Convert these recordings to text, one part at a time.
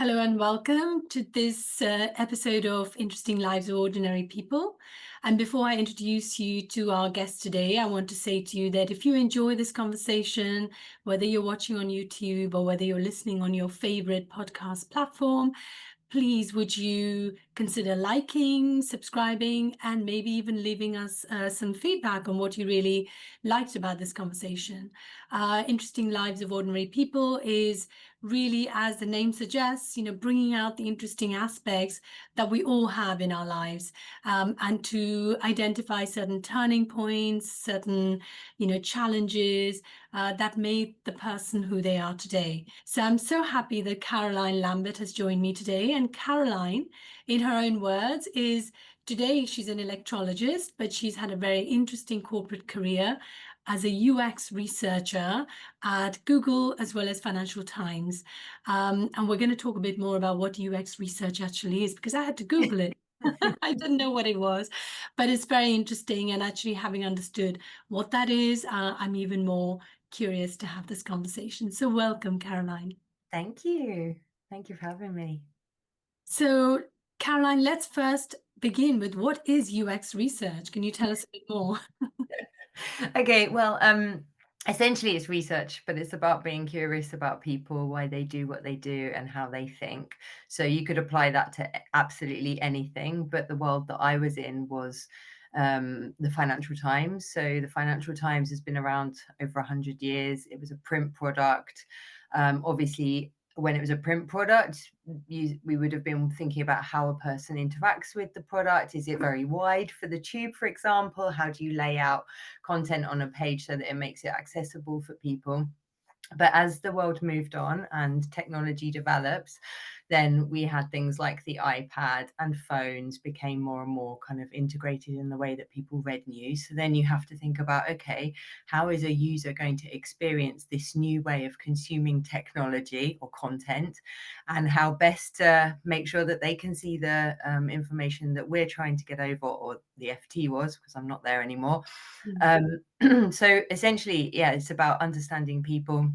Hello and welcome to this episode of Interesting Lives of Ordinary People. And before I introduce you to our guest today, I want to say to you that if you enjoy this conversation, whether you're watching on YouTube or whether you're listening on your favorite podcast platform, please would you consider liking, subscribing, and maybe even leaving us some feedback on what you really liked about this conversation. Interesting Lives of Ordinary People is really, as the name suggests, bringing out the interesting aspects that we all have in our lives, and to identify certain turning points, certain, challenges that made the person who they are today. So I'm so happy that Caroline Lambert has joined me today. And Caroline, in her own words, is today she's an electrologist, but she's had a very interesting corporate career as a UX researcher at Google as well as Financial Times. And we're going to talk a bit more about what UX research actually is, because I had to Google it. I didn't know what it was, but it's very interesting. And actually, having understood what that is, I'm even more curious to have this conversation. So welcome, Caroline. Thank you. Thank you for having me. So, Caroline, let's first begin with what is UX research? Can you tell us a bit more? Okay, well, essentially it's research, but it's about being curious about people, why they do what they do, and how they think. So you could apply that to absolutely anything, but the world that I was in was the Financial Times. So the Financial Times has been around over 100 years. It was a print product. Obviously, when it was a print product, we would have been thinking about how a person interacts with the product. Is it very wide for the tube, for example? How do you lay out content on a page so that it makes it accessible for people? But as the world moved on and technology develops, then we had things like the iPad, and phones became more and more kind of integrated in the way that people read news. So then you have to think about, okay, how is a user going to experience this new way of consuming technology or content, and how best to make sure that they can see the information that we're trying to get over, or the FT was, because I'm not there anymore. So essentially, yeah, it's about understanding people,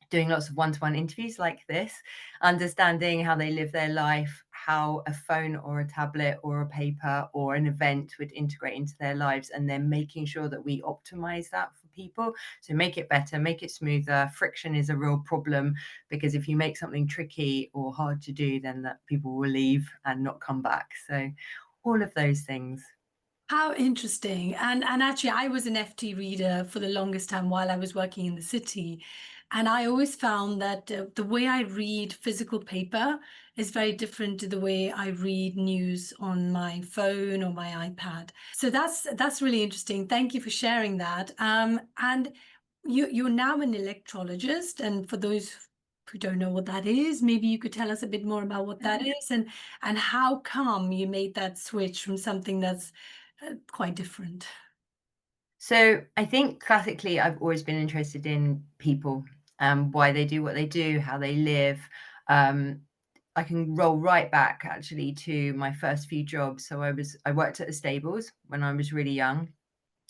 doing lots of one-to-one interviews like this, understanding how they live their life, how a phone or a tablet or a paper or an event would integrate into their lives, and then making sure that we optimize that for people. So make it better, make it smoother. Friction is a real problem, because if you make something tricky or hard to do, then that people will leave and not come back. So all of those things. How interesting. And actually, I was an FT reader for the longest time while I was working in the city. And I always found that the way I read physical paper is very different to the way I read news on my phone or my iPad. So that's really interesting. Thank you for sharing that. And you're now an electrologist, and for those who don't know what that is, maybe you could tell us a bit more about what that is and how come you made that switch from something that's quite different. So I think classically, I've always been interested in people, why they do what they do, how they live. Um, I can roll right back actually to my first few jobs. So I worked at the stables when I was really young,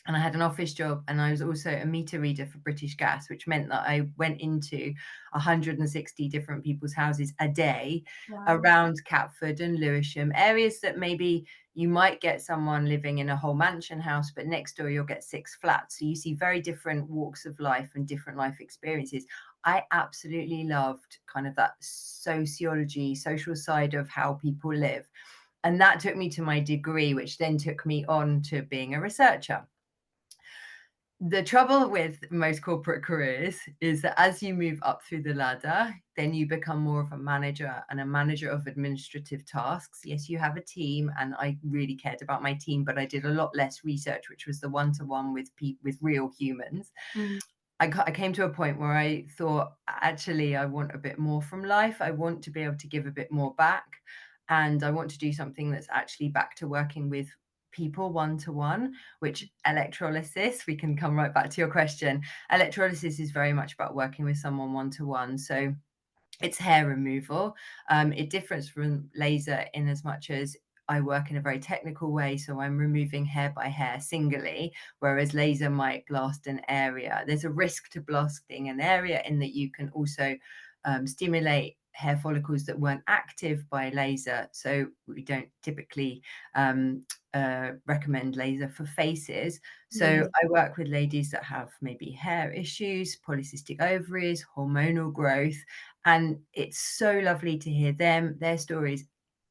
and I had an office job, and I was also a meter reader for British Gas, which meant that I went into 160 different people's houses a day Wow. around Catford and Lewisham, areas that maybe you might get someone living in a whole mansion house, but next door you'll get 6 flats. So you see very different walks of life and different life experiences. I absolutely loved kind of that sociology, social side of how people live. And that took me to my degree, which then took me on to being a researcher. The trouble with most corporate careers is that as you move up through the ladder, then you become more of a manager, and a manager of administrative tasks. Yes, you have a team, and I really cared about my team, but I did a lot less research, which was the one-to-one with with real humans. Mm. I came to a point where I thought, actually, I want a bit more from life. I want to be able to give a bit more back. And I want to do something that's actually back to working with people one to one, which electrolysis, we can come right back to your question. Electrolysis is very much about working with someone one to one. So it's hair removal. It differs from laser in as much as I work in a very technical way. So I'm removing hair by hair singly, whereas laser might blast an area. There's a risk to blasting an area in that you can also stimulate hair follicles that weren't active by laser. So we don't typically um, recommend laser for faces. So Mm. I work with ladies that have maybe hair issues, polycystic ovaries, hormonal growth, and it's so lovely to hear their stories.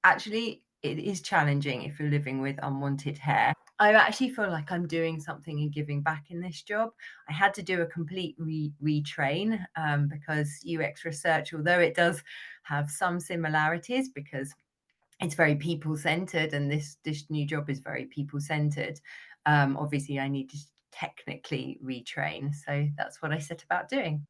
Actually, it is challenging if you're living with unwanted hair. I actually feel like I'm doing something and giving back in this job. I had to do a complete retrain because UX research, although it does have some similarities because it's very people centered, and this new job is very people centered. Obviously, I need to technically retrain, so that's what I set about doing.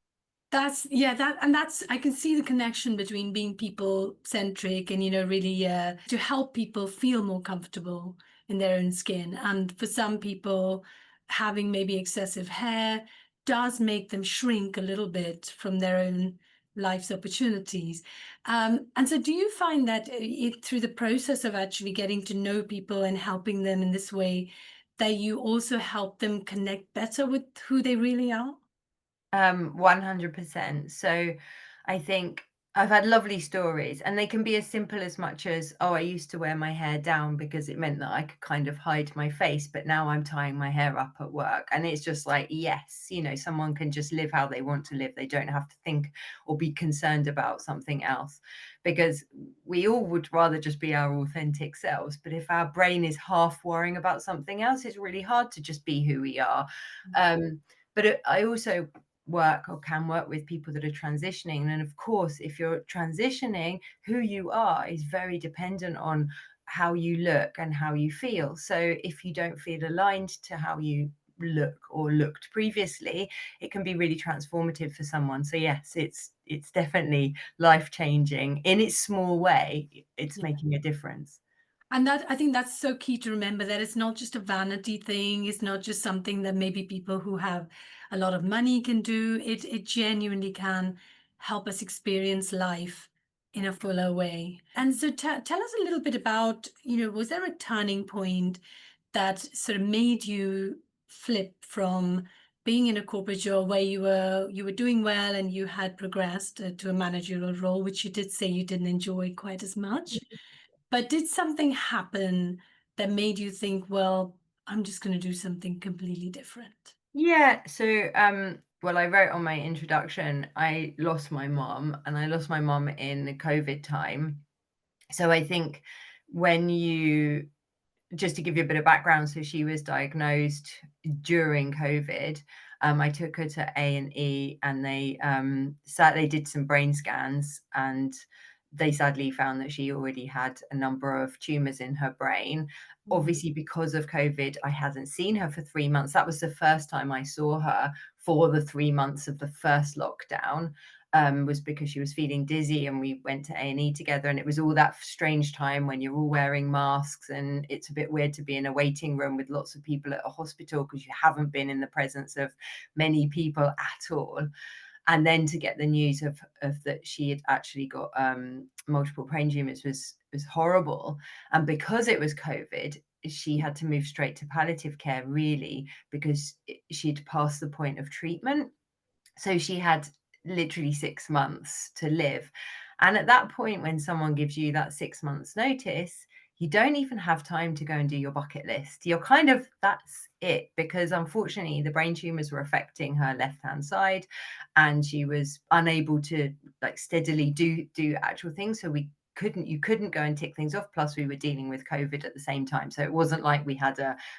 That's yeah, that's I can see the connection between being people centric and really to help people feel more comfortable in their own skin. And for some people, having maybe excessive hair does make them shrink a little bit from their own life's opportunities. And so, do you find that through the process of actually getting to know people and helping them in this way, that you also help them connect better with who they really are? 100%. So I think I've had lovely stories, and they can be as simple as much as, oh, I used to wear my hair down because it meant that I could kind of hide my face, but now I'm tying my hair up at work. And it's just like, yes, someone can just live how they want to live. They don't have to think or be concerned about something else, because we all would rather just be our authentic selves. But if our brain is half worrying about something else, it's really hard to just be who we are. I also work or can work with people that are transitioning. And of course, if you're transitioning, who you are is very dependent on how you look and how you feel. So if you don't feel aligned to how you look or looked previously, it can be really transformative for someone. So yes, it's definitely life changing in its small way. It's making a difference. And that I think that's so key to remember that it's not just a vanity thing. It's not just something that maybe people who have a lot of money can do. It genuinely can help us experience life in a fuller way. And so tell us a little bit about, was there a turning point that sort of made you flip from being in a corporate job where you were doing well and you had progressed to a managerial role, which you did say you didn't enjoy quite as much, but did something happen that made you think, well, I'm just going to do something completely different? Yeah, so well, I wrote on my introduction, I lost my mom, and I lost my mom in the COVID time. So I think when you just to give you a bit of background, so she was diagnosed during COVID. I took her to A&E, and they did some brain scans, and they sadly found that she already had a number of tumors in her brain. Mm. Obviously, because of COVID, I hadn't seen her for 3 months. That was the first time I saw her for the 3 months of the first lockdown. Was because she was feeling dizzy, and we went to A&E together, and it was all that strange time when you're all wearing masks, and it's a bit weird to be in a waiting room with lots of people at a hospital because you haven't been in the presence of many people at all. And then to get the news of that she had actually got multiple brain tumors was horrible. And because it was COVID, she had to move straight to palliative care, really, because she'd passed the point of treatment. So she had literally 6 months to live. And at that point, when someone gives you that 6 months notice, you don't even have time to go and do your bucket list. You're kind of that's it, because unfortunately the brain tumors were affecting her left-hand side, and she was unable to like steadily do actual things. So you couldn't go and tick things off. Plus, we were dealing with COVID at the same time. So it wasn't like we had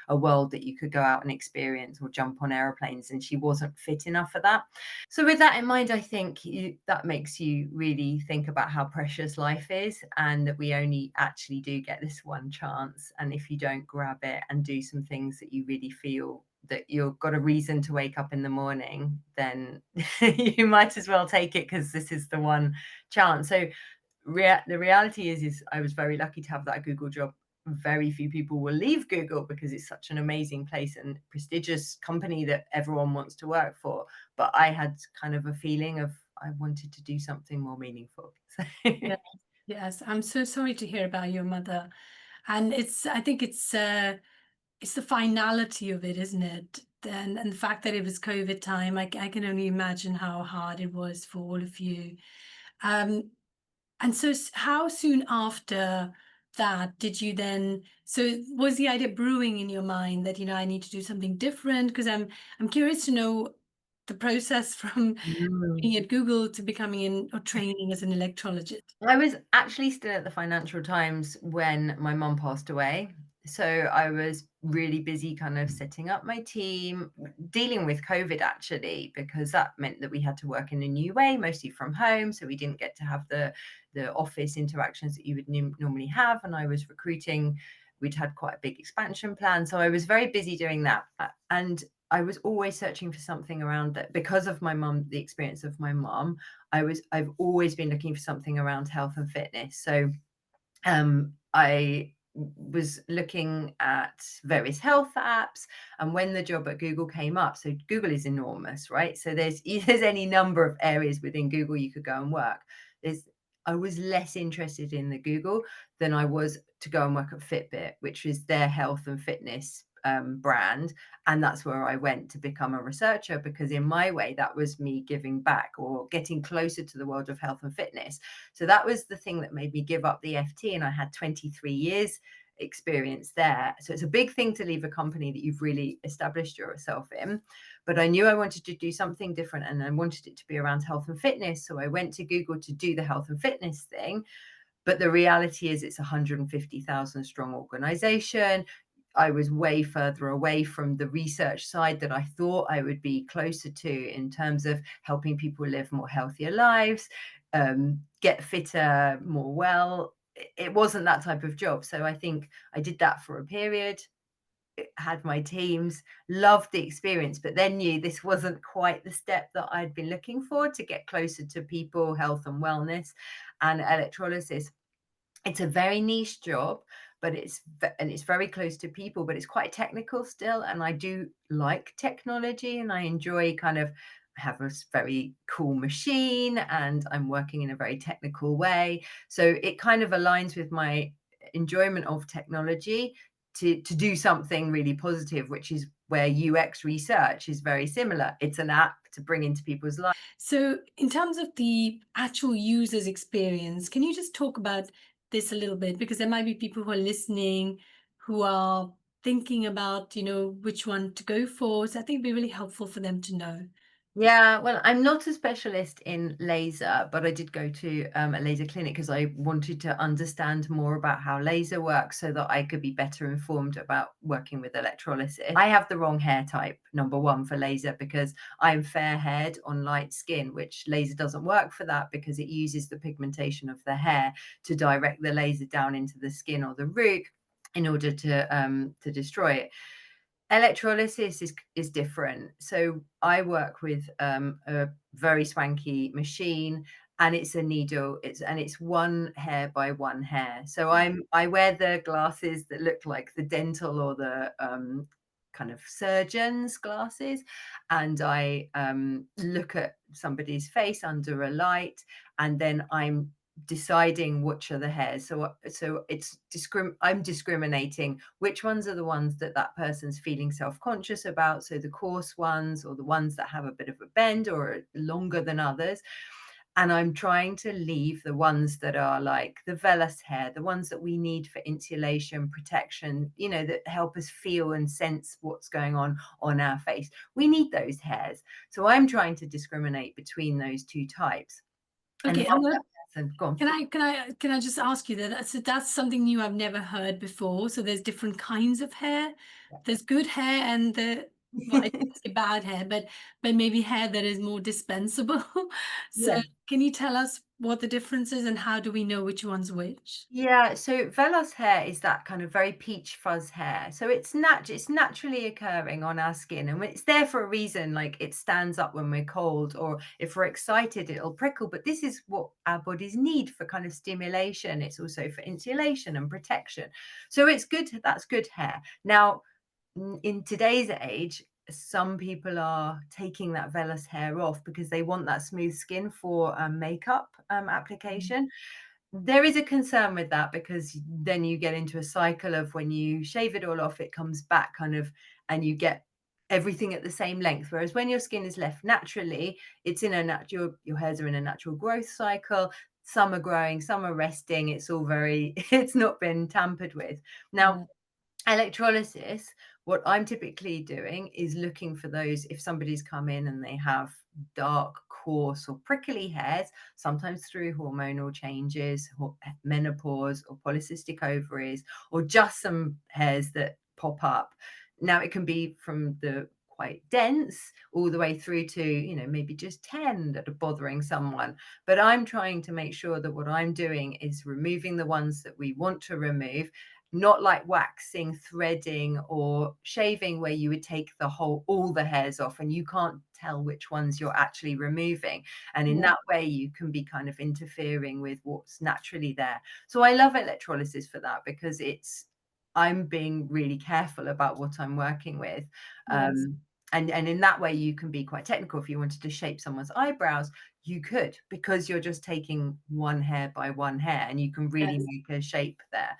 a world that you could go out and experience or jump on airplanes, and she wasn't fit enough for that. So with that in mind, I think that makes you really think about how precious life is, and that we only actually do get this one chance. And if you don't grab it and do some things that you really feel that you've got a reason to wake up in the morning, then you might as well take it, because this is the one chance. So the reality is I was very lucky to have that Google job. Very few people will leave Google because it's such an amazing place and prestigious company that everyone wants to work for. But I had kind of a feeling of I wanted to do something more meaningful. Yeah. Yes, I'm so sorry to hear about your mother. And I think it's the finality of it, isn't it? And the fact that it was COVID time, I can only imagine how hard it was for all of you. Um, And so how soon after that did you then, so was the idea brewing in your mind that, I need to do something different? Because I'm curious to know the process from Mm. being at Google to becoming in or training as an electrologist. I was actually still at the Financial Times when my mum passed away. So I was really busy kind of setting up my team, dealing with COVID actually, because that meant that we had to work in a new way, mostly from home. So we didn't get to have the office interactions that you would normally have. And I was recruiting. We'd had quite a big expansion plan. So I was very busy doing that. And I was always searching for something around that because of my mum, the experience of my mum. I've always been looking for something around health and fitness. So I was looking at various health apps, and when the job at Google came up, so Google is enormous, right? So there's any number of areas within Google you could go and work. There's I was less interested in the Google than I was to go and work at Fitbit, which is their health and fitness brand. And that's where I went to become a researcher, because in my way, that was me giving back or getting closer to the world of health and fitness. So that was the thing that made me give up the FT. And I had 23 years experience there. So it's a big thing to leave a company that you've really established yourself in. But I knew I wanted to do something different, and I wanted it to be around health and fitness. So I went to Google to do the health and fitness thing. But the reality is it's a 150,000 strong organization. I was way further away from the research side that I thought I would be closer to in terms of helping people live more healthier lives, get fitter, more well. It wasn't that type of job. So I think I did that for a period, had my teams, loved the experience, but then knew this wasn't quite the step that I'd been looking for to get closer to people, health and wellness, and electrolysis. It's a very niche job, but it's very close to people, but it's quite technical still. And I do like technology, and I enjoy kind of I have a very cool machine, and I'm working in a very technical way. So it kind of aligns with my enjoyment of technology to do something really positive, which is where UX research is very similar. It's an app to bring into people's lives. So, in terms of the actual user's experience, can you just talk about this a little bit? Because there might be people who are listening who are thinking about, which one to go for. So, I think it'd be really helpful for them to know. Yeah, well, I'm not a specialist in laser, but I did go to a laser clinic because I wanted to understand more about how laser works so that I could be better informed about working with electrolysis. I have the wrong hair type, number one, for laser, because I'm fair haired on light skin, which laser doesn't work for that because it uses the pigmentation of the hair to direct the laser down into the skin or the root in order to destroy it. Electrolysis is different. So I work with a very swanky machine, and it's a needle. It's one hair by one hair. So I wear the glasses that look like the dental or the kind of surgeon's glasses, and I look at somebody's face under a light, and then I'm deciding which are the hairs. So I'm discriminating which ones are the ones that that person's feeling self-conscious about, so the coarse ones or the ones that have a bit of a bend or are longer than others. And I'm trying to leave the ones that are like the vellus hair, the ones that we need for insulation, protection, that help us feel and sense what's going on our face. We need those hairs. So I'm trying to discriminate between those two types and Okay, help that person. Go on. can I just ask you that? So that's something new I've never heard before. So there's different kinds of hair. There's good hair and well, I didn't say bad hair, but maybe hair that is more dispensable. So Yeah. can you tell us what the difference is and how do we know which one's which? Yeah, so vellus hair is that kind of very peach fuzz hair. So it's naturally occurring on our skin, and it's there for a reason. Like, it stands up when we're cold, or if we're excited, it'll prickle. But this is what our bodies need for kind of stimulation. It's also for insulation and protection. So it's good. That's good hair. Now, in today's age, some people are taking that vellus hair off because they want that smooth skin for makeup application. There is a concern with that, because then you get into a cycle of when you shave it all off, it comes back kind of, and you get everything at the same length. Whereas when your skin is left naturally, it's in a natural, your hairs are in a natural growth cycle. some are growing, some are resting. It's all very, it's not been tampered with. Now, Yeah. electrolysis, what I'm typically doing is looking for those, if somebody's come in and they have dark, coarse, or prickly hairs, sometimes through hormonal changes, menopause, or polycystic ovaries, or just some hairs that pop up. Now, it can be from the quite dense all the way through to, maybe just 10 that are bothering someone. But I'm trying to make sure that what I'm doing is removing the ones that we want to remove, not like waxing, threading, or shaving, where you would take all the hairs off and you can't tell which ones you're actually removing. And in Yeah. that way, you can be kind of interfering with what's naturally there. So I love electrolysis for that, because I'm being really careful about what I'm working with. Yes. And in that way, you can be quite technical. If you wanted to shape someone's eyebrows, you could, because you're just taking one hair by one hair, and you can really Yes. make a shape there.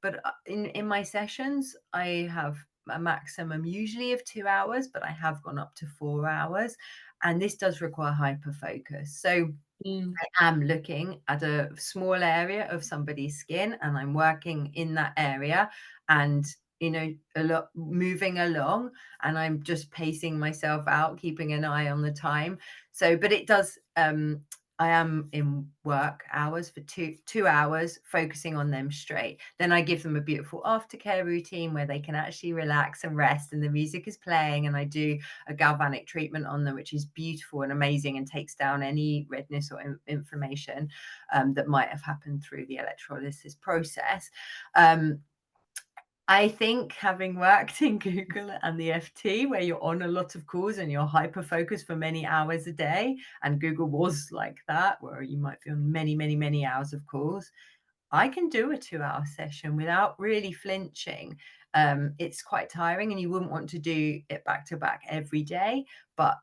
But in my sessions, I have a maximum usually of 2 hours, but I have gone up to 4 hours, and this does require hyper focus. So Mm. I am looking at a small area of somebody's skin, and I'm working in that area, and a lot moving along, and I'm just pacing myself out, keeping an eye on the time. So, but it does, I am in work hours for two hours, focusing on them straight. Then I give them a beautiful aftercare routine where they can actually relax and rest, and the music is playing, and I do a galvanic treatment on them, which is beautiful and amazing, and takes down any redness or inflammation that might have happened through the electrolysis process. Um, I think, having worked in Google and the FT, where you're on a lot of calls and you're hyper focused for many hours a day, and Google was like that, where you might be on many, many, many hours of calls, I can do a 2 hour session without really flinching. It's quite tiring, and you wouldn't want to do it back to back every day, but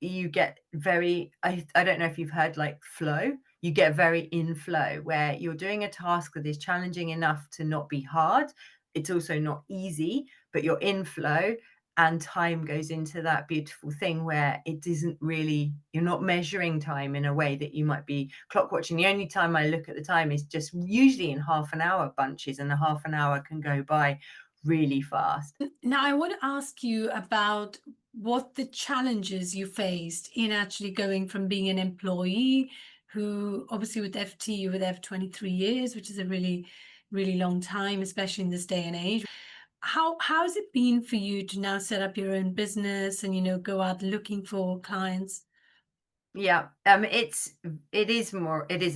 you get very, I don't know if you've heard like flow, you get very in flow, where you're doing a task that is challenging enough to not be hard. It's also not easy, but you're in flow, and time goes into that beautiful thing where it isn't really, you're not measuring time in a way that you might be clock watching. The only time I look at the time is just usually in half an hour bunches, and a half an hour can go by really fast. Now, I want to ask you about what the challenges you faced in actually going from being an employee, who obviously with FT you were there for 23 years, which is a really, really long time, especially in this day and age. How's it been for you to now set up your own business and go out looking for clients? Yeah, it is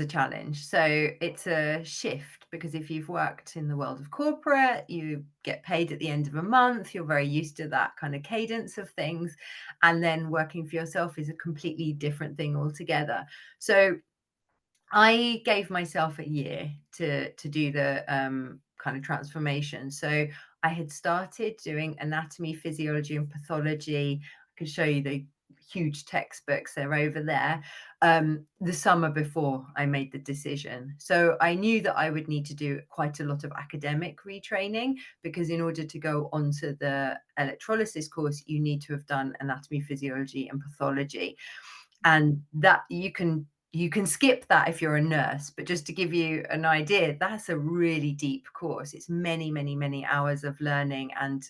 a challenge. So it's a shift, because if you've worked in the world of corporate, you get paid at the end of a month, you're very used to that kind of cadence of things. And then working for yourself is a completely different thing altogether. So I gave myself a year to do the kind of transformation. So I had started doing anatomy, physiology, and pathology. I could show you the huge textbooks, they're over there. The summer before I made the decision. So I knew that I would need to do quite a lot of academic retraining, because in order to go onto the electrolysis course, you need to have done anatomy, physiology, and pathology. And that you can skip that if you're a nurse, but just to give you an idea, that's a really deep course. It's many, many, many hours of learning, and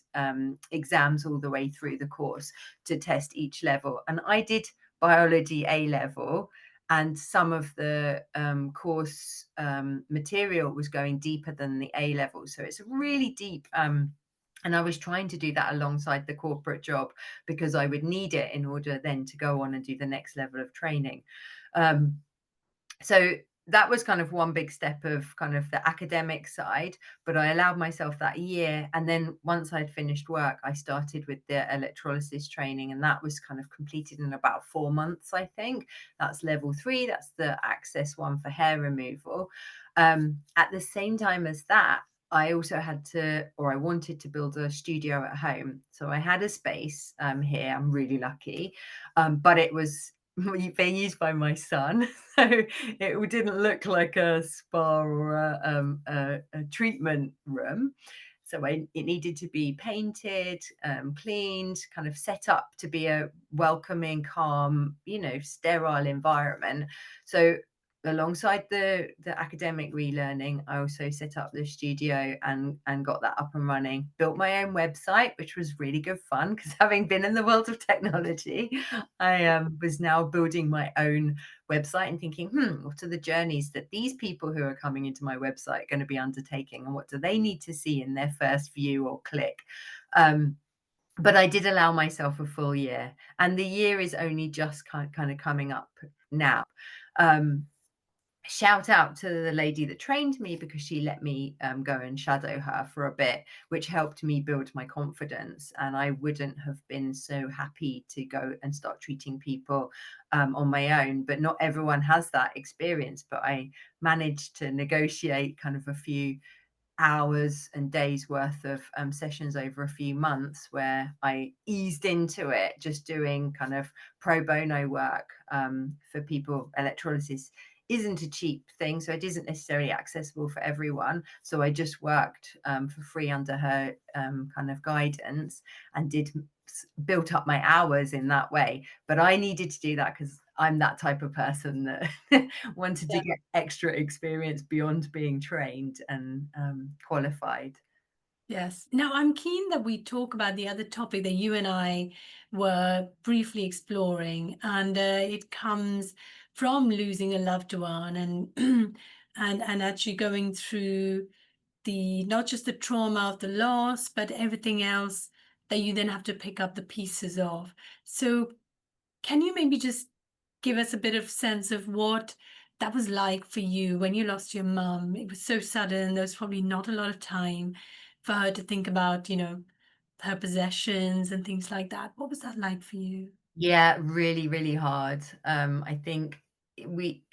exams all the way through the course to test each level. And I did biology A level, and some of the course material was going deeper than the A level. So it's really deep. And I was trying to do that alongside the corporate job, because I would need it in order then to go on and do the next level of training. Um, so that was kind of one big step of kind of the academic side, but I allowed myself that year. And then once I'd finished work, I started with the electrolysis training, and that was kind of completed in about 4 months, I think. That's level 3. That's the access one for hair removal. At the same time as that, I also had to, or I wanted to build a studio at home. So I had a space here. I'm really lucky. But it was being used by my son. So it didn't look like a spa or a treatment room. So it needed to be painted, cleaned, kind of set up to be a welcoming, calm, sterile environment. So alongside the academic relearning, I also set up the studio and got that up and running. Built my own website, which was really good fun because having been in the world of technology, I was now building my own website and thinking, what are the journeys that these people who are coming into my website going to be undertaking, and what do they need to see in their first view or click? But I did allow myself a full year, and the year is only just kind of coming up now. Um, Shout out to the lady that trained me because she let me go and shadow her for a bit, which helped me build my confidence. And I wouldn't have been so happy to go and start treating people on my own. But not everyone has that experience. But I managed to negotiate kind of a few hours and days worth of sessions over a few months where I eased into it, just doing kind of pro bono work for people. Electrolysis isn't a cheap thing, so it isn't necessarily accessible for everyone. So I just worked for free under her kind of guidance and built up my hours in that way. But I needed to do that because I'm that type of person that wanted to get extra experience beyond being trained and qualified. Yes. Now, I'm keen that we talk about the other topic that you and I were briefly exploring, and it comes from losing a loved one and and actually going through the not just the trauma of the loss, but everything else that you then have to pick up the pieces of. So, can you maybe just give us a bit of sense of what that was like for you when you lost your mum? It was so sudden. There was probably not a lot of time for her to think about, her possessions and things like that. What was that like for you? Yeah, really, really hard. I think we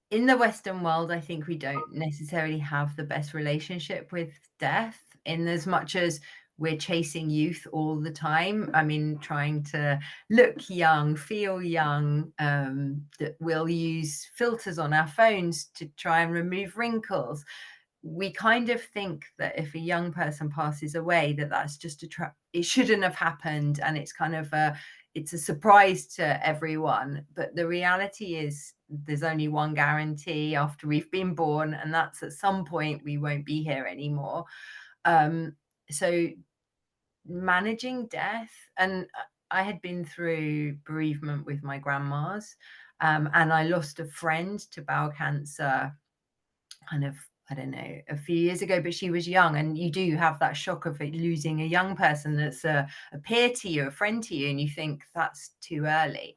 in the Western world, I think we don't necessarily have the best relationship with death in as much as we're chasing youth all the time. I mean, trying to look young, feel young, that we'll use filters on our phones to try and remove wrinkles. We kind of think that if a young person passes away, that that's just it shouldn't have happened, and it's kind of it's a surprise to everyone. But the reality is there's only one guarantee after we've been born, and that's at some point we won't be here anymore. So managing death, and I had been through bereavement with my grandmas, and I lost a friend to bowel cancer kind of, I don't know, a few years ago, but she was young, and you do have that shock of it, losing a young person that's a peer to you, a friend to you, and you think that's too early.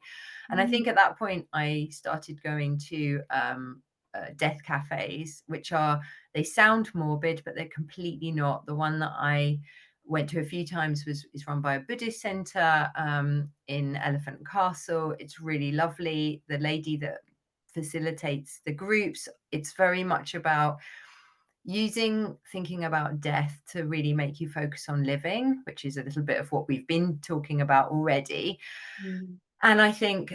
And I think Mm, at that point, I started going to death cafes, which are, they sound morbid, but they're completely not. The one that I went to a few times is run by a Buddhist center in Elephant and Castle. It's really lovely. The lady that facilitates the groups, it's very much about using thinking about death to really make you focus on living, which is a little bit of what we've been talking about already. mm, And I think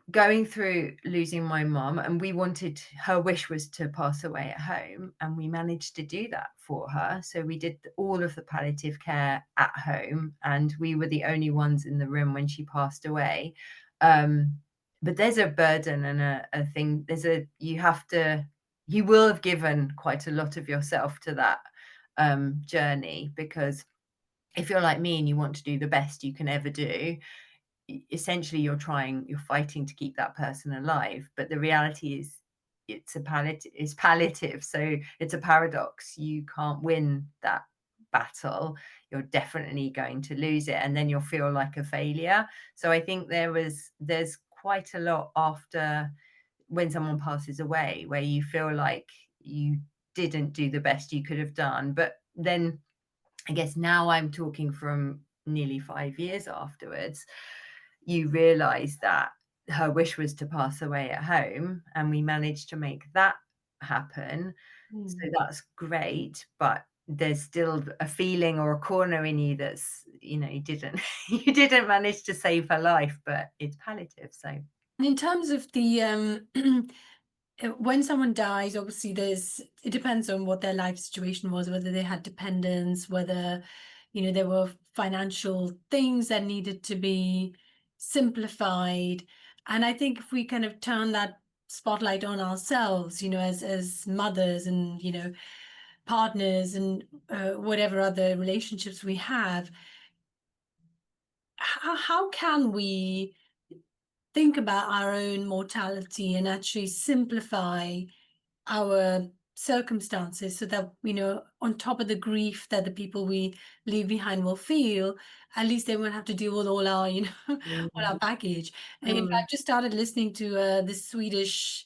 going through losing my mum, and we wanted, her wish was to pass away at home, and we managed to do that for her. So we did all of the palliative care at home, and we were the only ones in the room when she passed away. But there's a burden and a thing, you will have given quite a lot of yourself to that journey, because if you're like me and you want to do the best you can ever do, essentially you're fighting to keep that person alive. But the reality is it's palliative, so it's a paradox. You can't win that battle, you're definitely going to lose it, and then you'll feel like a failure. So I think there's quite a lot after, when someone passes away, where you feel like you didn't do the best you could have done. But then I guess now I'm talking from nearly 5 years afterwards, you realize that her wish was to pass away at home, and we managed to make that happen. So mm. that's great, but there's still a feeling or a corner in you that's, you didn't you didn't manage to save her life, but it's palliative. So And in terms of the when someone dies, obviously it depends on what their life situation was, whether they had dependents, whether, there were financial things that needed to be simplified. And I think if we kind of turn that spotlight on ourselves, as mothers and, partners and whatever other relationships we have, how can we think about our own mortality and actually simplify our circumstances so that, on top of the grief that the people we leave behind will feel, at least they won't have to deal with all our, all Mm, our baggage. In fact, mm, I just started listening to this Swedish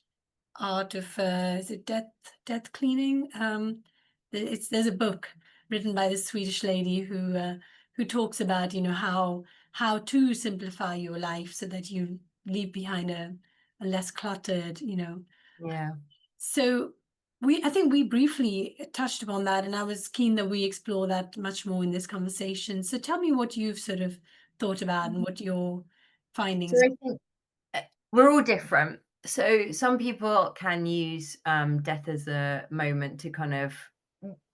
art of is it death cleaning? There's a book written by this Swedish lady who talks about, how to simplify your life so that you leave behind a less cluttered, yeah. so I think we briefly touched upon that, and I was keen that we explore that much more in this conversation. So tell me what you've sort of thought about and what your So findings. I think we're all different. So some people can use death as a moment to kind of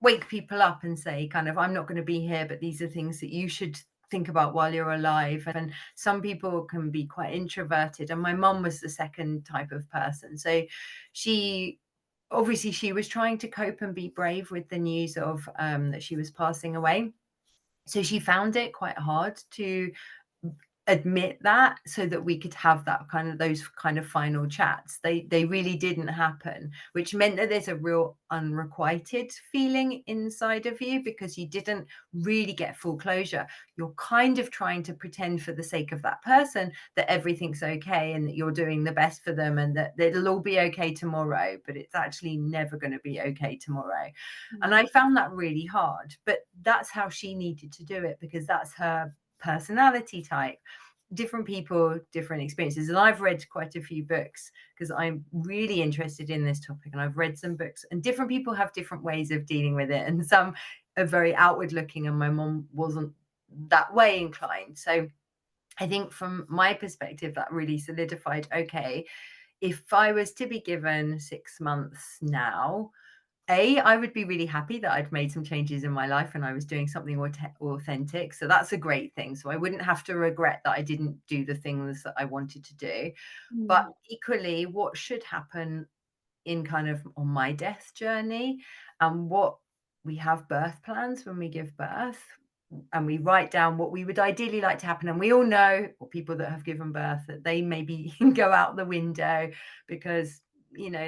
wake people up and say, kind of, I'm not going to be here, but these are things that you should think about while you're alive. And some people can be quite introverted. And my mum was the second type of person. So she obviously she was trying to cope and be brave with the news of that she was passing away. So she found it quite hard to admit that so that we could have that kind of those kind of final chats. They really didn't happen, which meant that there's a real unrequited feeling inside of you because you didn't really get full closure. You're kind of trying to pretend for the sake of that person that everything's okay and that you're doing the best for them and that it'll all be okay tomorrow, but it's actually never going to be okay tomorrow. And I found that really hard, but that's how she needed to do it because that's her personality type. Different people, different experiences. And I've read quite a few books because I'm really interested in this topic. And I've read some books, and different people have different ways of dealing with it. And some are very outward looking, and my mom wasn't that way inclined. So I think from my perspective, that really solidified okay, if I was to be given 6 months now, I would be really happy that I'd made some changes in my life and I was doing something authentic. So that's a great thing. So I wouldn't have to regret that I didn't do the things that I wanted to do. But Mm. equally, what should happen in kind of on my death journey and what we have birth plans when we give birth and we write down what we would ideally like to happen. And we all know, or people that have given birth, that they maybe go out the window because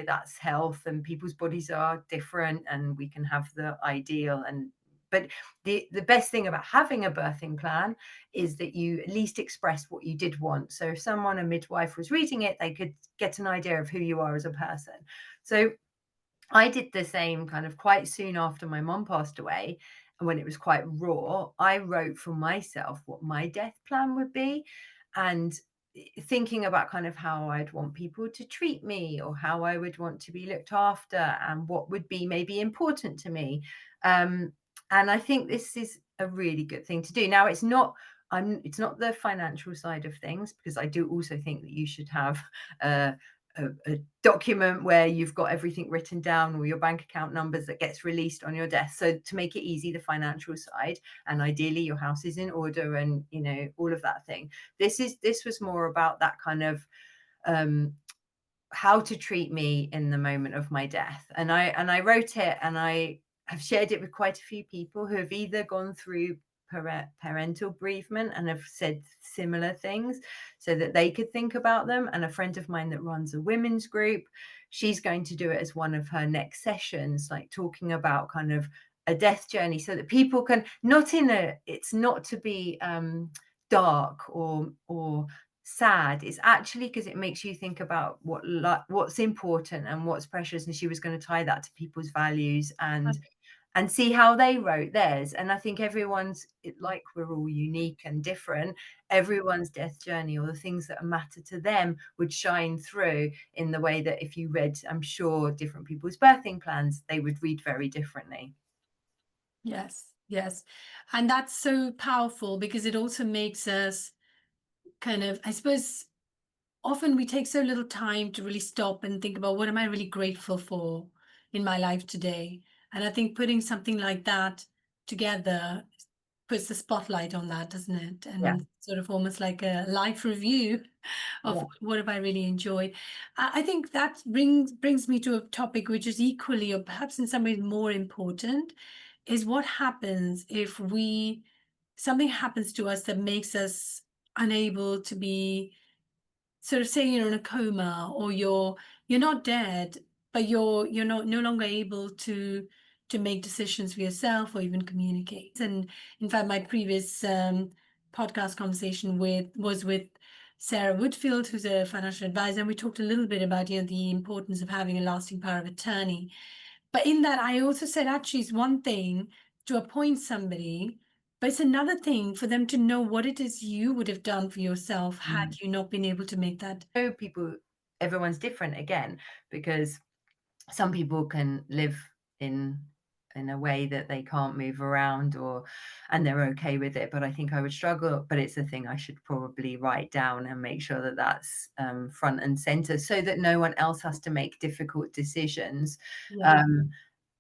that's health and people's bodies are different and we can have the ideal and but the best thing about having a birthing plan is that you at least express what you did want. So if someone, a midwife, was reading it, they could get an idea of who you are as a person. So I did the same kind of quite soon after my mom passed away. And when it was quite raw, I wrote for myself what my death plan would be. And thinking about kind of how I'd want people to treat me or how I would want to be looked after and what would be maybe important to me. Um, and I think this is a really good thing to do. Now, it's not the financial side of things because I do also think that you should have a document where you've got everything written down or your bank account numbers that gets released on your desk. So to make it easy, the financial side, and ideally your house is in order and all of that thing. This was more about that kind of how to treat me in the moment of my death. And I wrote it and I have shared it with quite a few people who have either gone through parental bereavement and have said similar things so that they could think about them. And a friend of mine that runs a women's group, she's going to do it as one of her next sessions, like talking about kind of a death journey so that people can it's not to be dark or sad. It's actually because it makes you think about what's important and what's precious. And she was going to tie that to people's values and see how they wrote theirs. And I think like we're all unique and different. Everyone's death journey or the things that matter to them would shine through in the way that if you read, I'm sure, different people's birthing plans, they would read very differently. Yes, yes. And that's so powerful because it also makes us kind of, I suppose, often we take so little time to really stop and think about what am I really grateful for in my life today. And I think putting something like that together puts the spotlight on that, doesn't it? Yeah, And sort of almost like a life review of yeah. what have I really enjoyed. I think that brings me to a topic which is equally, or perhaps in some ways more important, is what happens if something happens to us that makes us unable to be, sort of say you're in a coma, or you're not dead, but you're not no longer able to make decisions for yourself or even communicate. And in fact, my previous podcast conversation was with Sarah Woodfield, who's a financial advisor, and we talked a little bit about, the importance of having a lasting power of attorney. But in that, I also said, actually, it's one thing to appoint somebody, but it's another thing for them to know what it is you would have done for yourself had Mm. you not been able to make that. So people, everyone's different again, because some people can live in in a way that they can't move around, or and they're okay with it, but I think I would struggle. But it's a thing I should probably write down and make sure that that's front and center, so that no one else has to make difficult decisions Yeah. um,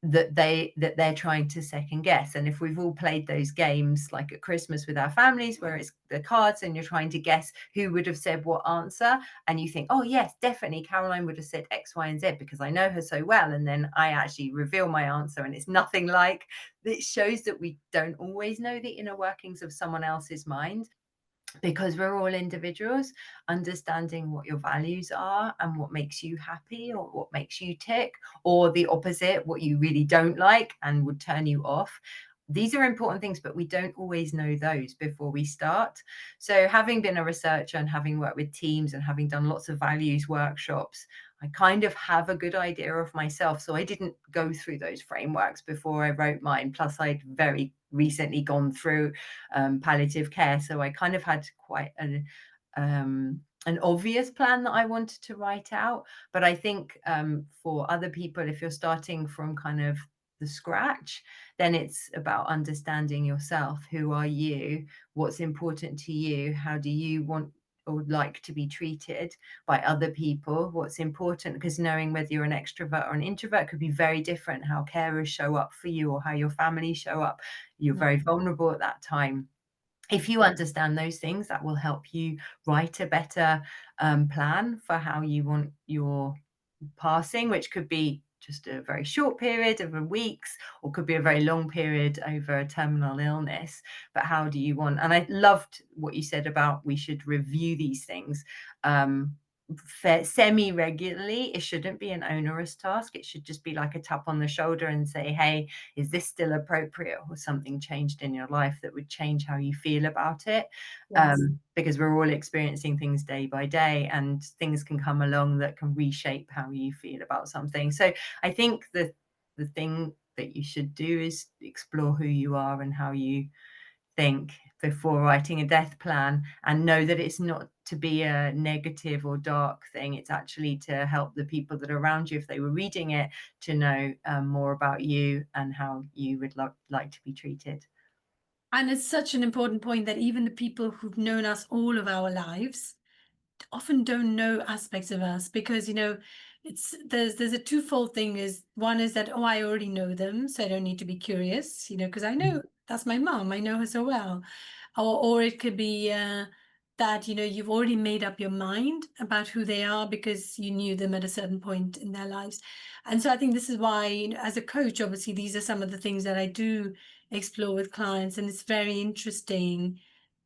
that they're trying to second guess. And if we've all played those games like at Christmas with our families, where it's the cards and you're trying to guess who would have said what answer, and you think, oh yes, definitely Caroline would have said X, Y, and Z because I know her so well, and then I actually reveal my answer and it's nothing like. It shows that we don't always know the inner workings of someone else's mind, because we're all individuals. Understanding what your values are and what makes you happy or what makes you tick, or the opposite, what you really don't like and would turn you off. These are important things, but we don't always know those before we start. So, having been a researcher and having worked with teams and having done lots of values workshops, I kind of have a good idea of myself. So, I didn't go through those frameworks before I wrote mine. Plus, I'd very recently gone through palliative care. So I kind of had quite an obvious plan that I wanted to write out. But I think for other people, if you're starting from kind of the scratch, then it's about understanding yourself. Who are you? What's important to you? How do you want or would like to be treated by other people? What's important, because knowing whether you're an extrovert or an introvert could be very different. How carers show up for you or how your family show up, you're Yeah. very vulnerable at that time. If you understand those things, that will help you write a better plan for how you want your passing, which could be just a very short period of weeks, or could be a very long period over a terminal illness. But how do you want? And I loved what you said about we should review these things. Um, Semi regularly. It shouldn't be an onerous task. It should just be like a tap on the shoulder and say, hey, is this still appropriate, or something changed in your life that would change how you feel about it? Yes. Because we're all experiencing things day by day, and things can come along that can reshape how you feel about something. So I think the thing that you should do is explore who you are and how you think before writing a death plan, and know that it's not to be a negative or dark thing. It's actually to help the people that are around you, if they were reading it, to know more about you and how you would like to be treated. And it's such an important point that even the people who've known us all of our lives often don't know aspects of us, because it's there's a twofold thing. Is one is that, oh, I already know them, so I don't need to be curious, because I know that's my mom, I know her so well. Or it could be that you've already made up your mind about who they are because you knew them at a certain point in their lives. And so I think this is why, as a coach, obviously these are some of the things that I do explore with clients, and it's very interesting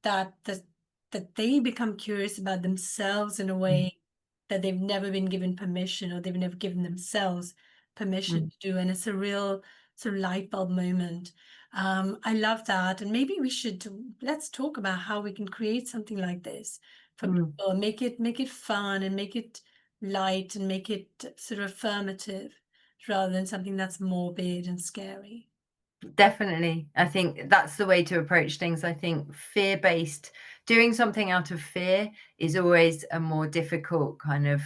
that that they become curious about themselves in a Mm, way that they've never been given permission, or they've never given themselves permission mm, to do. And it's a real sort of light bulb moment. I love that. And maybe let's talk about how we can create something like this for mm. people, make it fun, and make it light, and make it sort of affirmative, rather than something that's morbid and scary. Definitely. I think that's the way to approach things. I think fear-based, doing something out of fear is always a more difficult kind of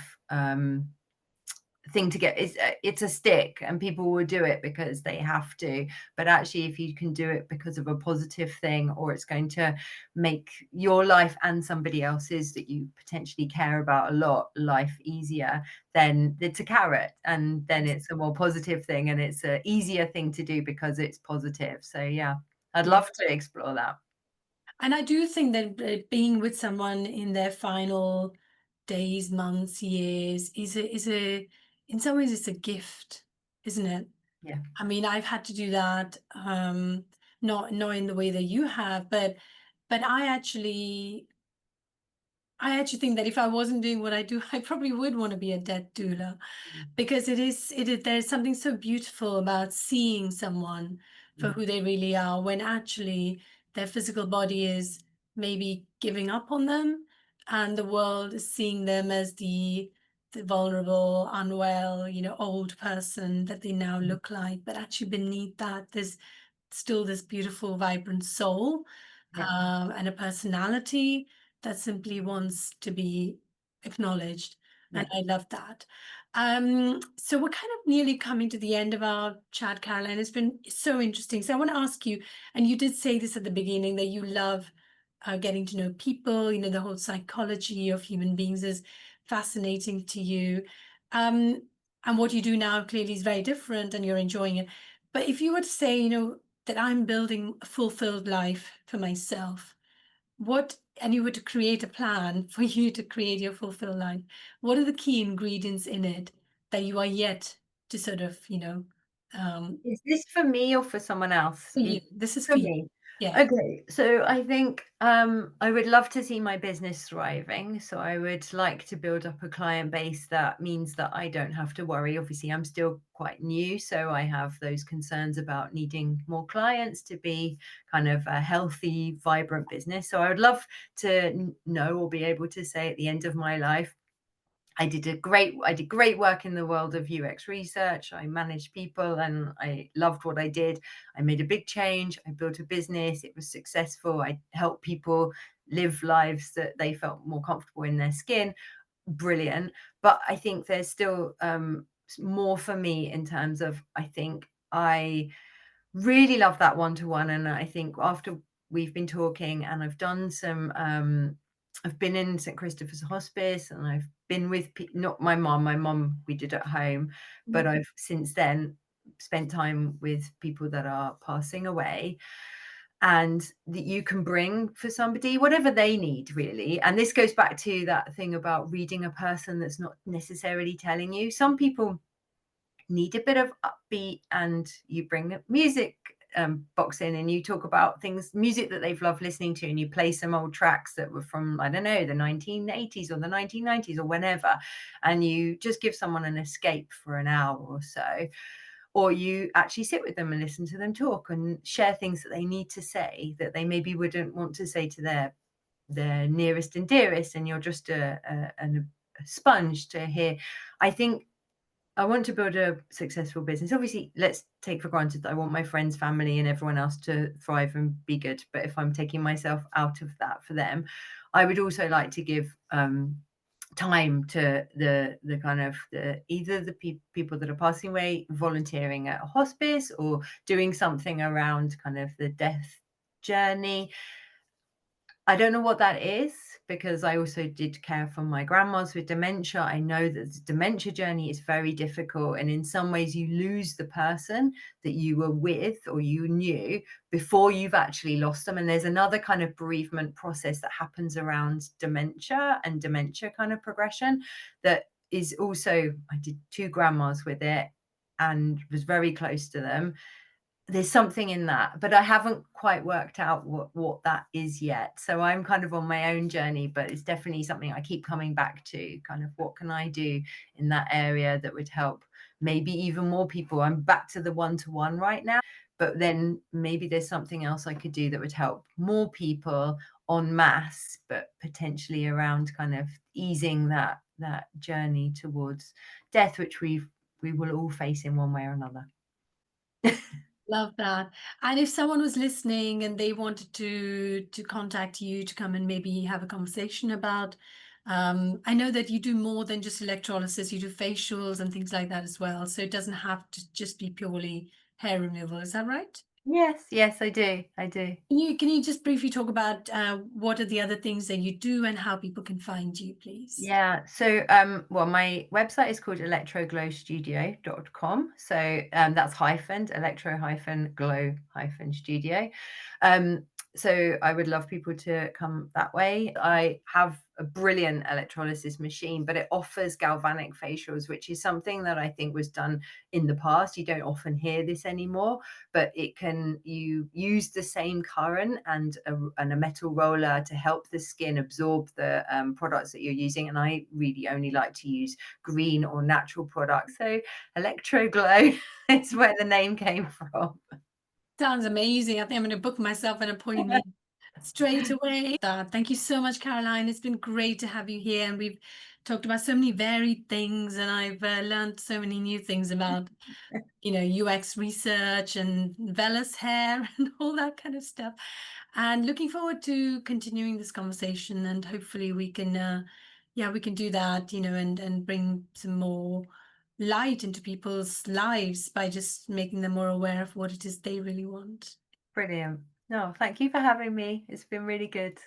thing to get. It's a stick, and people will do it because they have to. But actually, if you can do it because of a positive thing, or it's going to make your life and somebody else's that you potentially care about a lot life easier, then it's a carrot, and then Yes. it's a more positive thing, and it's a easier thing to do because it's positive. So yeah. I'd Yeah. love to explore that. And I do think that being with someone in their final days, months, years is a in some ways it's a gift, isn't it? Yeah. I mean, I've had to do that, not in the way that you have, but I actually think that if I wasn't doing what I do, I probably would want to be a death doula, Mm. because it is there's something so beautiful about seeing someone for Mm. who they really are when actually their physical body is maybe giving up on them, and the world is seeing them as the vulnerable, unwell, old person that they now Mm. look like. But actually beneath that, there's still this beautiful, vibrant soul, Yeah. and a personality that simply wants to be acknowledged. And Yeah. I love that. So we're kind of nearly coming to the end of our chat, Caroline. It's been so interesting. So I want to ask you, and you did say this at the beginning, that you love getting to know people, the whole psychology of human beings is fascinating to you. Um, and what you do now clearly is very different and you're enjoying it. But if you were to say, that I'm building a fulfilled life for myself, and you were to create a plan for you to create your fulfilled life, what are the key ingredients in it that you are yet to sort of, Is this for me or for someone else? for you? This is For for you. me. Yeah. Okay, so I think I would love to see my business thriving. So I would like to build up a client base that means that I don't have to worry. Obviously, I'm still quite new, so I have those concerns about needing more clients to be kind of a healthy, vibrant business. So I would love to know or be able to say at the end of my life, I did great work in the world of UX research. I managed people and I loved what I did. I made a big change. I built a business. It was successful. I helped people live lives that they felt more comfortable in their skin. Brilliant. But I think there's still more for me in terms of, I think I really love that one-to-one, and I think after we've been talking and I've done some, I've been in St. Christopher's Hospice and I've been with not my mom we did at home, but Mhm. I've since then spent time with people that are passing away, and that you can bring for somebody whatever they need really. And this goes back to that thing about reading a person that's not necessarily telling you. Some people need a bit of upbeat and you bring a music box in and you talk about things, music that they've loved listening to, and you play some old tracks that were from, I don't know, the 1980s or the 1990s or whenever, and you just give someone an escape for an hour or so. Or you actually sit with them and listen to them talk and share things that they need to say that they maybe wouldn't want to say to their nearest and dearest, and you're just a sponge to hear. I think I want to build a successful business. Obviously, let's take for granted that I want my friends, family, and everyone else to thrive and be good. But if I'm taking myself out of that for them, I would also like to give time to the kind of the either the people that are passing away, volunteering at a hospice, or doing something around kind of the death journey. I don't know what that is because I also did care for my grandmas with dementia. I know that the dementia journey is very difficult, and in some ways, you lose the person that you were with or you knew before you've actually lost them. And there's another kind of bereavement process that happens around dementia and dementia kind of progression that is also, I did two grandmas with it and was very close to them. There's something in that, but I haven't quite worked out what that is yet. So I'm kind of on my own journey, but it's definitely something I keep coming back to, kind of what can I do in that area that would help maybe even more people. I'm back to the one-to-one right now, but then maybe there's something else I could do that would help more people en masse, but potentially around kind of easing that journey towards death, which we will all face in one way or another. Love that. And if someone was listening and they wanted to contact you to come and maybe have a conversation about, I know that you do more than just electrolysis, you do facials and things like that as well. So it doesn't have to just be purely hair removal. Is that right? Yes, yes, I do. I do. Can you just briefly talk about what are the other things that you do and how people can find you, please? Yeah. So, well, my website is called electroglowstudio.com. So, that's hyphened, electro hyphen glow hyphen studio. Um, so I would love people to come that way. I have a brilliant electrolysis machine, but it offers galvanic facials, which is something that I think was done in the past. You don't often hear this anymore, but you use the same current and a metal roller to help the skin absorb the products that you're using. And I really only like to use green or natural products. So Electro Glow is where the name came from. Sounds amazing. I think I'm going to book myself an appointment straight away. Thank you so much, Caroline. It's been great to have you here, and we've talked about so many varied things, and I've learned so many new things about, UX research and vellus hair and all that kind of stuff. And looking forward to continuing this conversation, and hopefully we can, yeah, we can do that, and bring some more light into people's lives by just making them more aware of what it is they really want. Brilliant. No, thank you for having me. It's been really good.